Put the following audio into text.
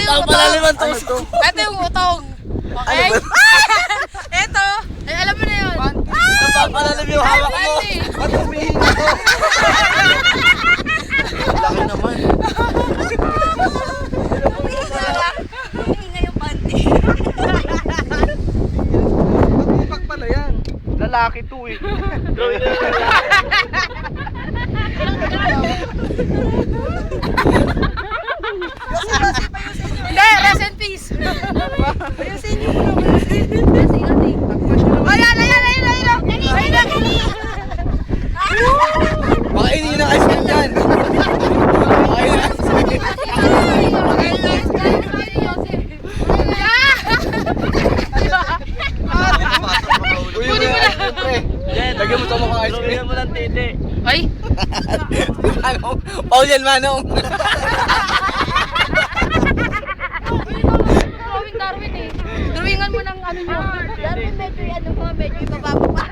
yung utong. Ito yung utong. Okay? Ito. Ay, alam mo na yun. Napapalalim yung hawak mo. Ba't humihinga to? Laki naman. Humihinga yung panty. Matupag pala yan. Lalaki to eh. Hindi, rest in peace. Ayusin niyo mo naman. Ayan. Makainin ng ice cream yan. Makainin ng ice cream. Uy, mo na. Lagyan mo sa mukha ice cream. Lagyan mo ng titi. Ay. Manong. Paul yan, Manong. Darwin eh. Drawingan mo ng ano nyo. Darwin medyo ibababa pa.